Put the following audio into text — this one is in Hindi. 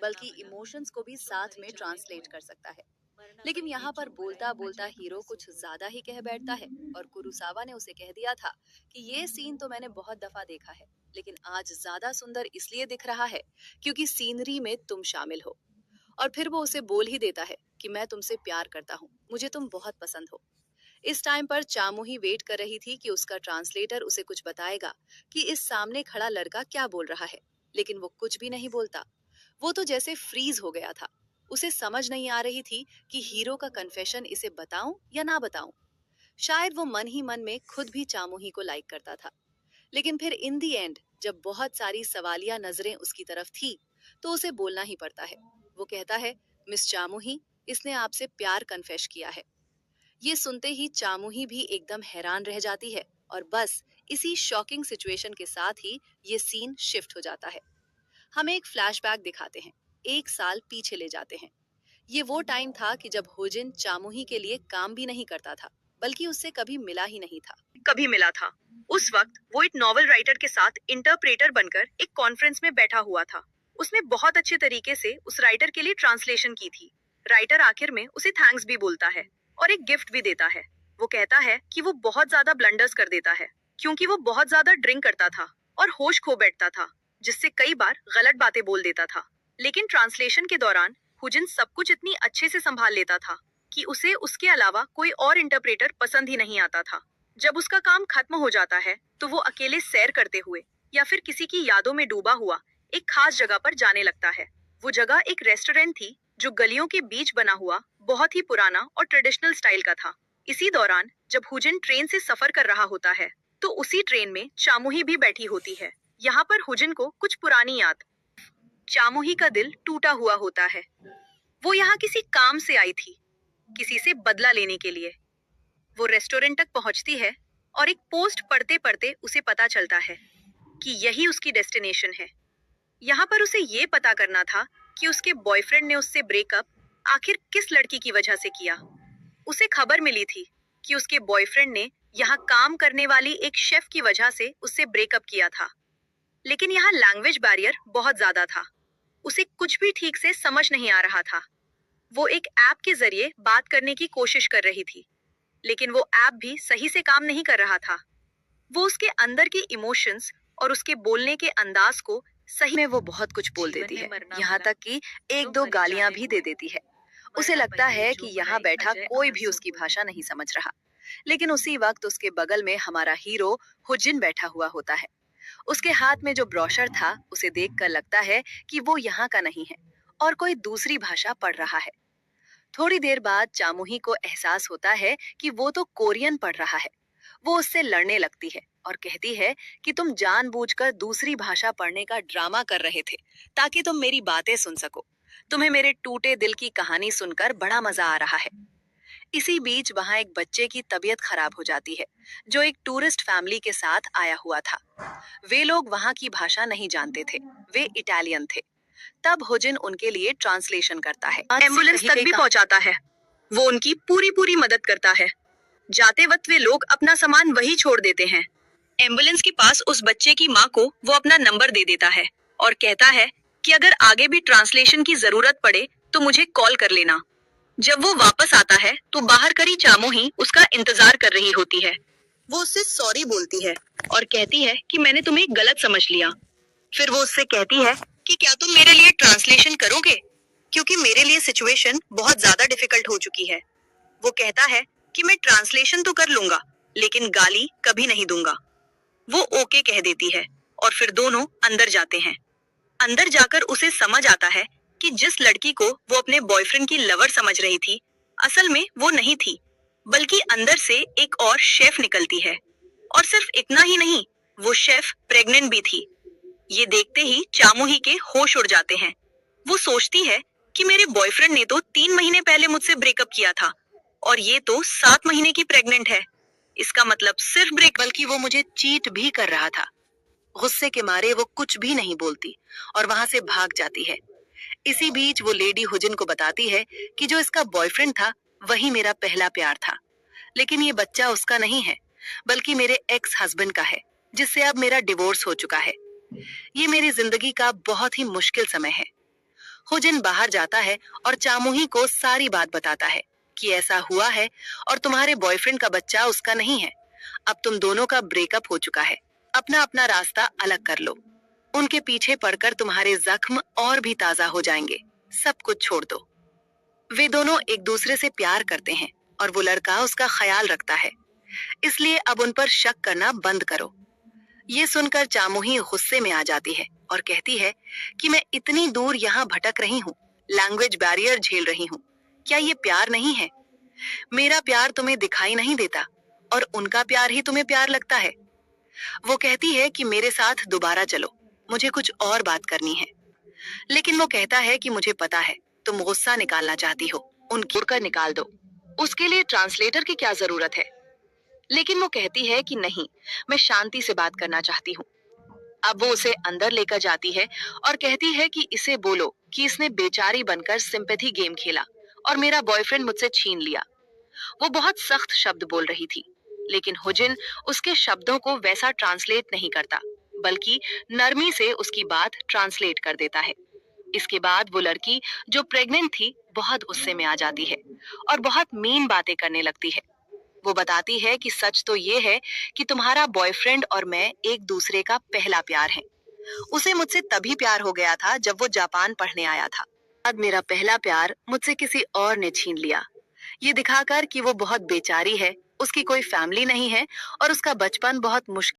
बल्कि इमोशंस को भी साथ में ट्रांसलेट कर सकता है। लेकिन यहाँ पर बोलता बोलता हीरो कुछ ज्यादा ही कह बैठता है और कुरुसावा ने उसे कह दिया था कि ये सीन तो मैंने बहुत दफा देखा है, लेकिन आज ज्यादा सुंदर इसलिए दिख रहा है क्योंकि सीनरी में तुम शामिल हो। और फिर वो उसे बोल ही देता है कि मैं तुमसे प्यार करता हूँ, मुझे तुम बहुत पसंद हो। इस टाइम पर चामू ही वेट कर रही थी कि उसका ट्रांसलेटर उसे कुछ बताएगा कि इस सामने खड़ा लड़का क्या बोल रहा है, लेकिन वो कुछ भी नहीं बोलता। वो तो जैसे फ्रीज हो गया था। उसे समझ नहीं आ रही थी कि हीरो का कन्फेशन इसे बताऊं या ना बताऊं। शायद वो मन ही मन में खुद भी चामोही को लाइक करता था। लेकिन फिर इन दी एंड जब बहुत सारी सवालिया नजरें उसकी तरफ थी, तो उसे बोलना ही पड़ता है। वो कहता है, मिस चामोही, इसने आपसे प्यार कन्फेश किया है। ये सुनते ही चामूही भी एकदम हैरान रह जाती है और बस इसी शॉकिंग सिचुएशन के साथ ही ये सीन शिफ्ट हो जाता है। हमें एक फ्लैशबैक दिखाते हैं, 1 साल पीछे ले जाते हैं। ये वो टाइम था कि जब होजिन चामूही के लिए काम भी नहीं करता था, बल्कि उससे कभी मिला ही नहीं था। कभी मिला था। उस वक्त वो एक नॉवल राइटर के साथ इंटरप्रेटर बनकर एक कॉन्फ्रेंस में बैठा हुआ था। उसने बहुत अच्छे तरीके से उस राइटर के लिए ट्रांसलेशन की थी। राइटर आखिर में उसे थैंक्स भी बोलता है और एक गिफ्ट भी देता है। वो कहता है कि वो बहुत ज्यादा ब्लंडर्स कर देता है क्योंकि वो बहुत ज्यादा ड्रिंक करता था और होश खो बैठता था, जिससे कई बार गलत बातें बोल देता था। लेकिन ट्रांसलेशन के दौरान हुजिन सब कुछ इतनी अच्छे से संभाल लेता था कि उसे उसके अलावा कोई और इंटरप्रेटर पसंद ही नहीं आता था। जब उसका काम खत्म हो जाता है तो वो अकेले सैर करते हुए या फिर किसी की यादों में डूबा हुआ एक खास जगह पर जाने लगता है। वो जगह एक रेस्टोरेंट थी जो गलियों के बीच बना हुआ बहुत ही पुराना और ट्रेडिशनल स्टाइल का था। इसी दौरान जब हुजिन ट्रेन से सफर कर रहा होता है तो उसी ट्रेन में चामुही भी बैठी होती है। यहाँ पर हुजिन को कुछ पुरानी याद। चामुही का दिल टूटा हुआ होता है। वो यहाँ किसी काम से आई थी, किसी से बदला लेने के लिए। वो रेस्टोरेंट तक पहुंचती है और एक पोस्ट पढ़ते पढ़ते उसे पता चलता है कि यही उसकी डेस्टिनेशन है। यहाँ पर उसे ये पता करना था कि उसके बॉयफ्रेंड ने उससे ब्रेकअप आखिर किस लड़की की वजह से किया। उसे खबर मिली थी कि उसके बॉयफ्रेंड ने यहाँ काम करने वाली एक शेफ की वजह से उससे ब्रेकअप किया था। लेकिन यहाँ लैंग्वेज बैरियर बहुत ज्यादा था। उसे कुछ भी ठीक से समझ नहीं आ रहा था। वो एक ऐप के जरिए बात करने की कोशिश कर रही थी, लेकिन वो ऐप भी सही से काम नहीं कर रहा था। वो उसके अंदर की इमोशंस और उसके बोलने के अंदाज को सही में वो बहुत कुछ बोल देती है, यहाँ तक कि एक दो गालियां भी दे देती है। उसे लगता है कि यहाँ बैठा कोई भी उसकी भाषा नहीं समझ रहा। लेकिन उसी वक्त उसके बगल में हमारा हीरो हुजिन बैठा हुआ होता है। उसके हाथ में जो ब्रोशर था उसे देखकर लगता है कि वो यहाँ का नहीं है और कोई दूसरी भाषा पढ़ रहा है। थोड़ी देर बाद चामुही को एहसास होता है कि वो तो कोरियन पढ़ रहा है। वो उससे लड़ने लगती है और कहती है कि तुम जानबूझकर दूसरी भाषा पढ़ने का ड्रामा कर रहे थे ताकि तुम मेरी बातें सुन सको। तुम्हें मेरे टूटे दिल की कहानी सुनकर बड़ा मजा आ रहा है। इसी बीच वहां एक बच्चे की तबीयत खराब हो जाती है जो एक टूरिस्ट फैमिली के साथ आया हुआ था। वे लोग वहां की भाषा नहीं जानते थे, वे इटालियन थे। तब हुजिन उनके लिए ट्रांसलेशन करता है, एम्बुलेंस तक भी पहुंचाता है। वो उनकी पूरी पूरी मदद करता है। जाते वक्त वे लोग अपना सामान वही छोड़ देते हैं। एम्बुलेंस के पास उस बच्चे की माँ को वो अपना नंबर दे देता है और कहता है कि अगर आगे भी ट्रांसलेशन की जरूरत पड़े तो मुझे कॉल कर लेना। जब वो वापस आता है तो बाहर खड़ी चामोही उसका इंतजार कर रही होती है। वो उससे सॉरी बोलती है और कहती है कि मैंने तुम्हें गलत समझ लिया। फिर वो उससे कहती है कि क्या तुम मेरे लिए ट्रांसलेशन करोगे, क्योंकि मेरे लिए सिचुएशन बहुत ज्यादा डिफिकल्ट हो चुकी है। वो कहता है कि मैं ट्रांसलेशन तो कर लूंगा, लेकिन गाली कभी नहीं दूंगा। वो ओके कह देती है और फिर दोनों अंदर जाते हैं। अंदर जाकर उसे समझ आता है कि जिस लड़की को वो अपने बॉयफ्रेंड की लवर समझ रही थी, असल में वो नहीं थी, बल्कि अंदर से एक और शेफ निकलती है। और सिर्फ इतना ही नहीं, वो शेफ प्रेग्नेंट भी थी। ये देखते ही चामुही के होश उड़ जाते हैं। वो सोचती है कि मेरे बॉयफ्रेंड ने तो 3 महीने पहले मुझसे ब्रेकअप किया था और ये तो 7 महीने की प्रेग्नेंट है। इसका मतलब सिर्फ ब्रेक, बल्कि वो मुझे चीट भी कर रहा था। गुस्से के मारे वो कुछ भी नहीं बोलती और वहां से भाग जाती है। इसी बीच वो लेडी हुजिन को बताती है कि जो इसका बॉयफ्रेंड था वही मेरा पहला प्यार था, लेकिन ये बच्चा उसका नहीं है, बल्कि मेरे एक्स हस्बैंड का है, जिससे अब मेरा डिवोर्स हो चुका है। ये मेरी जिंदगी का बहुत ही मुश्किल समय है। हुजिन बाहर जाता है और चामुही को सारी बात बताता है कि ऐसा हुआ है और तुम्हारे बॉयफ्रेंड का बच्चा उसका नहीं है। अब तुम दोनों का ब्रेकअप हो चुका है, अपना अपना रास्ता अलग कर लो। उनके पीछे पड़कर तुम्हारे जख्म और भी ताजा हो जाएंगे। सब कुछ छोड़ दो। वे दोनों एक दूसरे से प्यार करते हैं और वो लड़का उसका ख्याल रखता है, इसलिए अब उन पर शक करना बंद करो। ये सुनकर चामुही गुस्से में आ जाती है और कहती है कि मैं इतनी दूर यहाँ भटक रही हूँ, लैंग्वेज बैरियर झेल रही हूँ। क्या ये प्यार नहीं है? मेरा प्यार तुम्हें दिखाई नहीं देता और उनका प्यार ही तुम्हें प्यार लगता है। वो कहती है कि मेरे साथ दोबारा चलो, मुझे कुछ और बात करनी है। लेकिन वो कहता है कि मुझे पता है तुम गुस्सा निकालना चाहती हो, उनकी कर निकाल दो। उसके लिए ट्रांसलेटर की क्या जरूरत है? लेकिन वो कहती है कि नहीं, मैं शांति से बात करना चाहती हूँ। अब वो उसे अंदर लेकर जाती है और कहती है कि इसे बोलो कि इसने बेचारी बनकर सिंपैथी गेम खेला और मेरा बॉयफ्रेंड मुझसे छीन लिया। वो बहुत सख्त शब्द बोल रही थी, लेकिन हुजिन उसके शब्दों को वैसा ट्रांसलेट नहीं करता, बल्कि नरमी से उसकी बात ट्रांसलेट कर देता है। इसके बाद वो लड़की जो प्रेग्नेंट थी बहुत गुस्से में आ जाती है और बहुत मीन बातें करने लगती है। वो बताती है कि सच तो ये है कि तुम्हारा बॉयफ्रेंड और मैं एक दूसरे का पहला प्यार है। उसे मुझसे तभी प्यार हो गया था जब वो जापान पढ़ने आया था। अब मेरा पहला प्यार मुझसे किसी और ने छीन लिया। ये दिखाकर कि वो बहुत बेचारी है, उसकी कोई फैमिली नहीं है और उसका बचपन बहुत मुश्किल